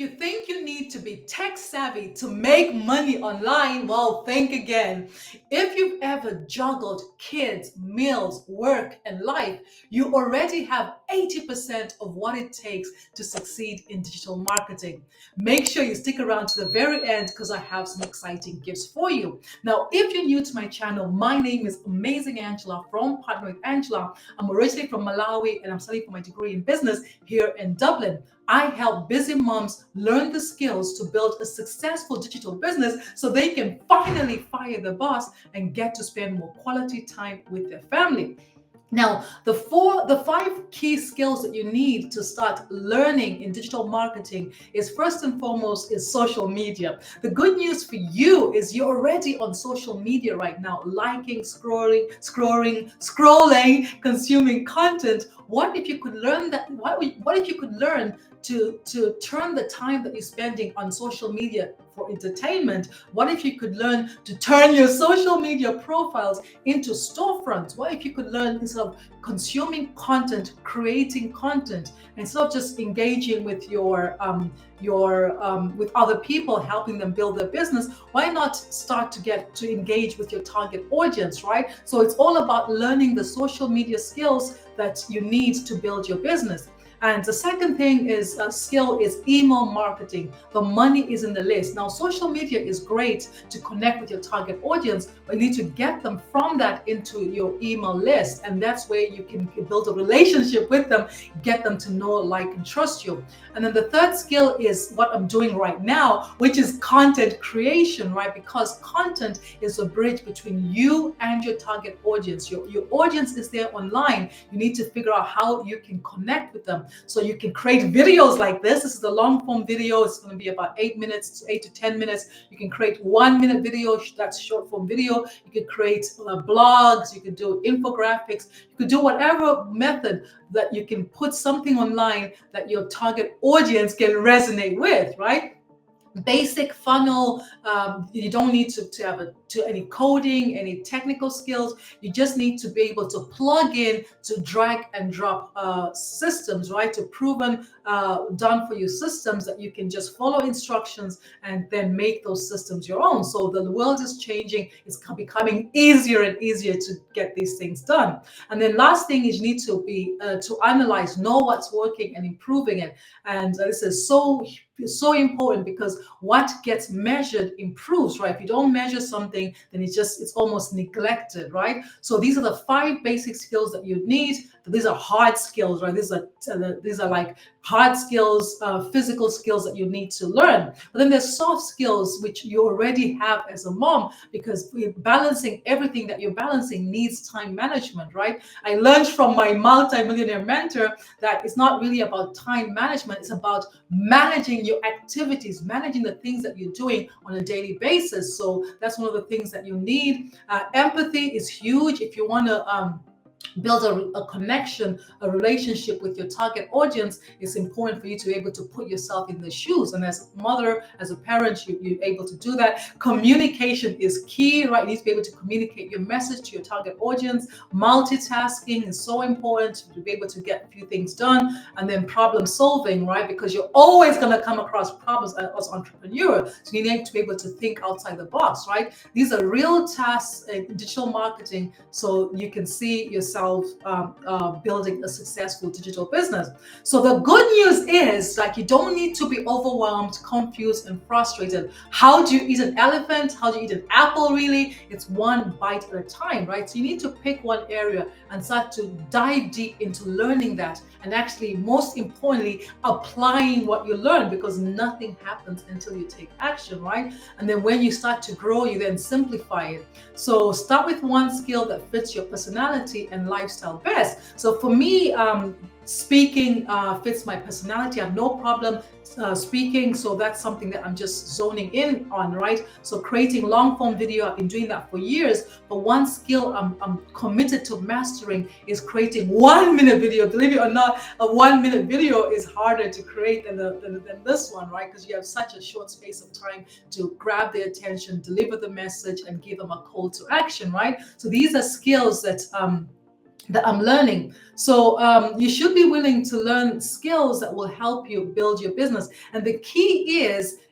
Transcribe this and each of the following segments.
you think you need to be tech savvy to make money online, well, think again. If you've ever juggled kids, meals, work, and life, you already have 80% of what it takes to succeed in digital marketing. Make sure you stick around to the very end because I have some exciting gifts for you. Now, if you're new to my channel, my name is Amazing Angela from Partner with Angela. I'm originally from Malawi and I'm studying for my degree in business here in Dublin. I help busy moms learn the skills to build a successful digital business so they can finally fire the boss and get to spend more quality time with their family. Now, the five key skills that you need to start learning in digital marketing is first and foremost is social media. The good news for you is you're already on social media right now, liking, scrolling, consuming content. What if you could learn that? What if you could learn to turn the time that you're spending on social media for entertainment? What if you could learn to turn your social media profiles into storefronts? What if you could learn, instead of consuming content, creating content, instead of just engaging with with other people, helping them build their business? Why not start to get to engage with your target audience, right? So it's all about learning the social media skills that you need to build your business. And the second thing is skill is email marketing. The money is in the list. Now, social media is great to connect with your target audience, but you need to get them from that into your email list. And that's where you can build a relationship with them, get them to know, like, and trust you. And then the third skill is what I'm doing right now, which is content creation, right? Because content is a bridge between you and your target audience. Your audience is there online. You need to figure out how you can connect with them. So you can create videos like this. This is the long form video. It's going to be about 8 to 10 minutes. You can create 1 minute video. That's short form video. You can create blogs. You can do infographics. You could do whatever method that you can put something online that your target audience can resonate with, right? Basic funnel. You don't need to have any coding, any technical skills. You just need to be able to plug in to drag and drop systems, right? To proven done for you systems that you can just follow instructions and then make those systems your own. So the world is changing. It's becoming easier and easier to get these things done. And then last thing is you need to be to analyze, know what's working and improving it. And this is so important, because what gets measured improves, right? If you don't measure something, then it's almost neglected, right? So these are the 5 basic skills that you need. These are hard skills, right? These are like hard skills, physical skills that you need to learn. But then there's soft skills, which you already have as a mom, because balancing everything that you're balancing needs time management, right? I learned from my multi-millionaire mentor that it's not really about time management. It's about managing your activities, managing the things that you're doing on a daily basis. So that's one of the things that you need. Empathy is huge if you want to build a connection, a relationship with your target audience. It's important for you to be able to put yourself in the shoes. And as a mother, as a parent, you're able to do that. Communication is key, right? You need to be able to communicate your message to your target audience. Multitasking is so important to be able to get a few things done. And then problem solving, right? Because you're always going to come across problems as an entrepreneur. So you need to be able to think outside the box, right? These are real tasks in digital marketing, so you can see yourself building a successful digital business. So the good news is, like, you don't need to be overwhelmed, confused, and frustrated. How do you eat an elephant? How do you eat an apple, really? It's one bite at a time, right? So you need to pick one area and start to dive deep into learning that, and actually, most importantly, applying what you learn, because nothing happens until you take action, right? And then when you start to grow, you then simplify it. So start with one skill that fits your personality and lifestyle best. So for me, speaking fits my personality. I have no problem speaking, so that's something that I'm just zoning in on, right? So creating long form video, I've been doing that for years, but one skill I'm committed to mastering is creating 1 minute video. Believe it or not, a 1 minute video is harder to create than this one, right? Because you have such a short space of time to grab their attention, deliver the message, and give them a call to action, right? So these are skills that that I'm learning. So you should be willing to learn skills that will help you build your business. And the key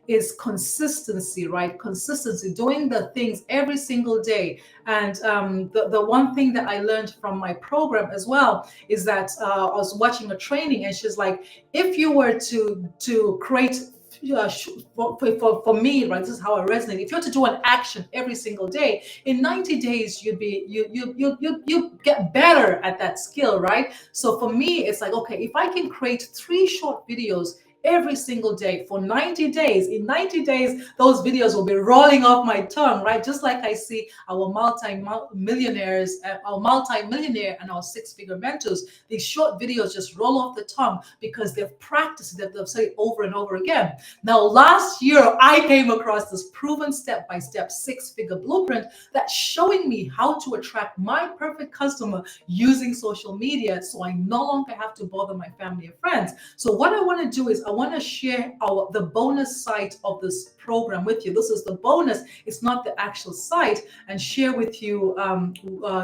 is consistency, right? Consistency, doing the things every single day. And the one thing that I learned from my program as well is that I was watching a training, and she's like, if you were to create for me, right, this is how I resonate. If you were to do an action every single day, in 90 days, you get better at that skill, right? So for me, it's like, okay, if I can create 3 short videos every single day for 90 days, in 90 days, those videos will be rolling off my tongue, right? Just like I see our multi-millionaires, our multi-millionaire and our six-figure mentors, these short videos just roll off the tongue because they've practiced it, they've said it over and over again. Now, last year, I came across this proven step-by-step six-figure blueprint that's showing me how to attract my perfect customer using social media, so I no longer have to bother my family and friends. So what I want to do is I want to share the bonus site of this program with you. This is the bonus. It's not the actual site, and share with you,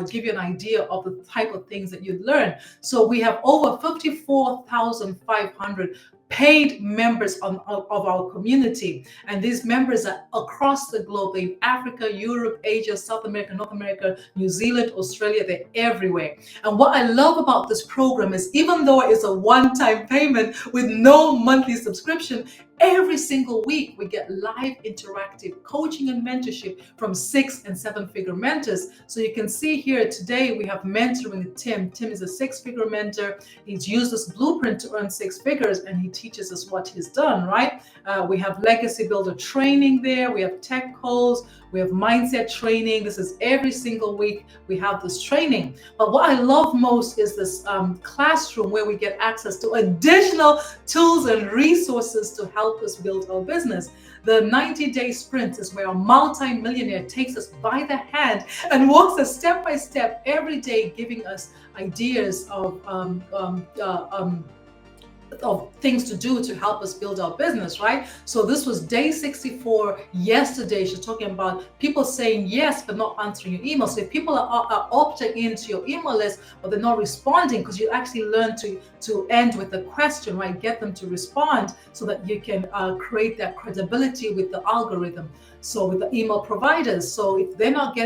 give you an idea of the type of things that you'd learn. So we have over 54,500 paid members of our community, and these members are across the globe. They're in Africa, Europe, Asia, South America, North America, New Zealand, Australia. They're everywhere. And what I love about this program is, even though it's a one-time payment with no monthly subscription, every single week we get live interactive coaching and mentorship from 6 and 7-figure mentors. So you can see here today we have mentoring Tim. Tim is a 6-figure mentor. He's used this blueprint to earn 6 figures, and he teaches us what he's done, right? We have legacy builder training there. We have tech calls. We have mindset training. This is every single week we have this training. But what I love most is this classroom where we get access to additional tools and resources to help us build our business. The 90-day sprint is where a multi-millionaire takes us by the hand and walks us step by step every day, giving us ideas of things to do to help us build our business, right? So this was day 64 yesterday. She's talking about people saying yes but not answering your emails. So if people are opting into your email list but they're not responding, because you actually learn to end with a question, right? Get them to respond so that you can create that credibility with the algorithm. So with the email providers, so if they're not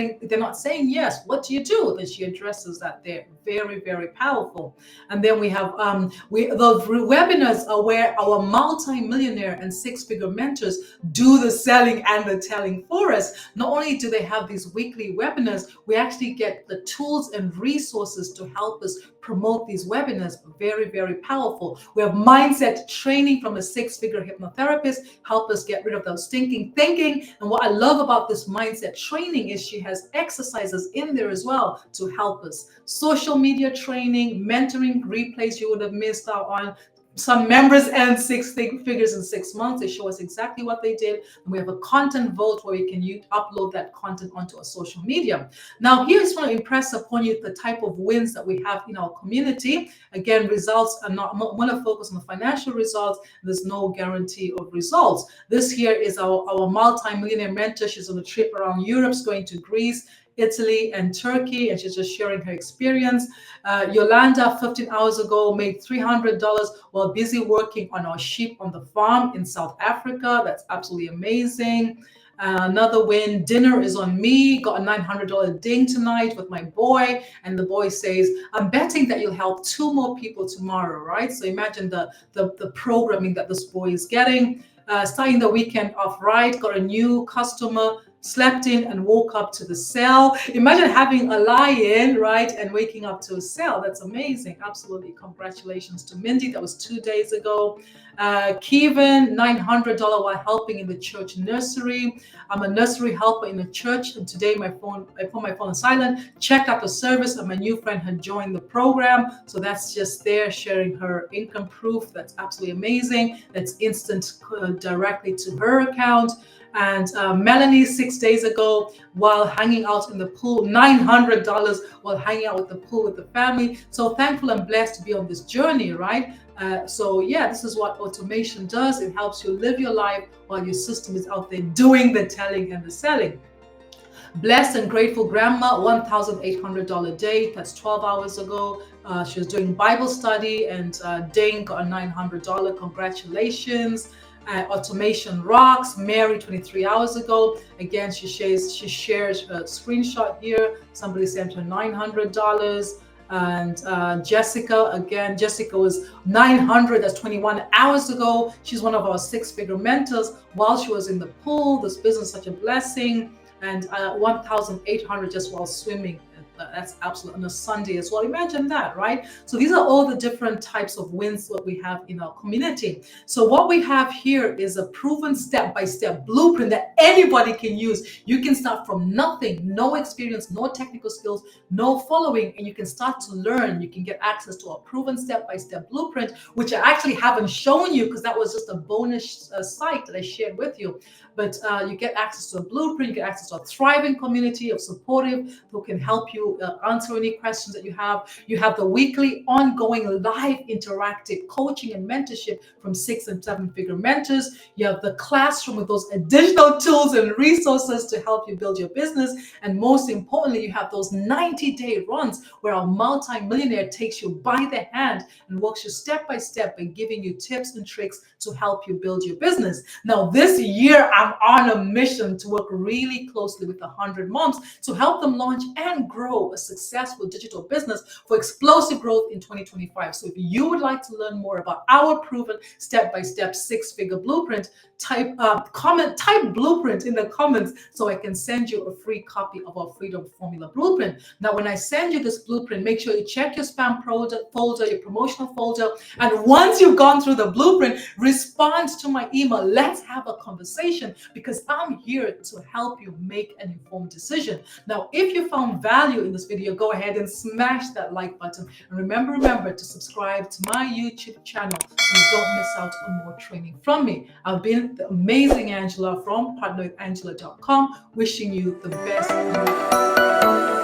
saying yes, what do you do? Then she addresses that there. Very, very powerful. And then we have the webinars are where our multi-millionaire and 6-figure mentors do the selling and the telling for us. Not only do they have these weekly webinars, we actually get the tools and resources to help us promote these webinars. Very, very powerful. We have mindset training from a 6-figure hypnotherapist, help us get rid of those stinking thinking. And what I love about this mindset training is she has exercises in there as well to help us. Social media training, mentoring, replays you would have missed out on. Some members earn 6 figures in 6 months. They show us exactly what they did. And we have a content vault where you can upload that content onto a social media. Now, here I just want to impress upon you the type of wins that we have in our community. Again, results are not, want to focus on the financial results. There's no guarantee of results. This here is our multi-millionaire mentor. She's on a trip around Europe, she's going to Greece, Italy, and Turkey, and she's just sharing her experience. Yolanda, 15 hours ago, made $300 while busy working on our sheep on the farm in South Africa. That's absolutely amazing. Another win, dinner is on me. Got a $900 ding tonight with my boy, and the boy says, I'm betting that you'll help 2 more people tomorrow, right? So imagine the programming that this boy is getting. Starting the weekend off right, got a new customer, slept in and woke up to the sale. Imagine having a lie-in, right, and waking up to a sale. That's amazing. Absolutely. Congratulations to Mindy. That was 2 days ago. Kevin, $900 while helping in the church nursery. I'm a nursery helper in the church, and today I put my phone on silent, checked out the service, and my new friend had joined the program. So that's just there sharing her income proof. That's absolutely amazing. That's instant directly to her account. And Melanie, 6 days ago, while hanging out in the pool, $900 while hanging out with the pool with the family. So thankful and blessed to be on this journey, right? So yeah, this is what automation does. It helps you live your life while your system is out there doing the telling and the selling. Blessed and Grateful Grandma, $1,800 date. That's 12 hours ago. She was doing Bible study, and Dane got a $900. Congratulations. Automation Rocks, Mary, 23 hours ago. Again, she shares her screenshot here. Somebody sent her $900. And Jessica, again, Jessica was 900, that's 21 hours ago. She's one of our 6-figure mentors. While she was in the pool, this business is such a blessing. And 1,800 just while swimming. That's absolute on a Sunday as well. Imagine that, right? So these are all the different types of wins that we have in our community. So what we have here is a proven step-by-step blueprint that anybody can use. You can start from nothing, no experience, no technical skills, no following, and you can start to learn. You can get access to a proven step-by-step blueprint, which I actually haven't shown you because that was just a bonus site that I shared with you. But you get access to a blueprint, you get access to a thriving community of supportive who can help you answer any questions that you have. You have the weekly ongoing live interactive coaching and mentorship from 6 and 7-figure mentors. You have the classroom with those additional tools and resources to help you build your business. And most importantly, you have those 90-day runs where a multi-millionaire takes you by the hand and walks you step by step by giving you tips and tricks to help you build your business. Now, this year, I'm on a mission to work really closely with 100 moms to help them launch and grow a successful digital business for explosive growth in 2025. So if you would like to learn more about our proven step-by-step 6-figure blueprint, type blueprint in the comments so I can send you a free copy of our Freedom Formula blueprint. Now, when I send you this blueprint, make sure you check your spam folder, your promotional folder, and once you've gone through the blueprint, respond to my email. Let's have a conversation because I'm here to help you make an informed decision. Now, if you found value in this video, go ahead and smash that like button. And remember to subscribe to my YouTube channel so you don't miss out on more training from me. I've been the amazing Angela from partnerwithangela.com, wishing you the best.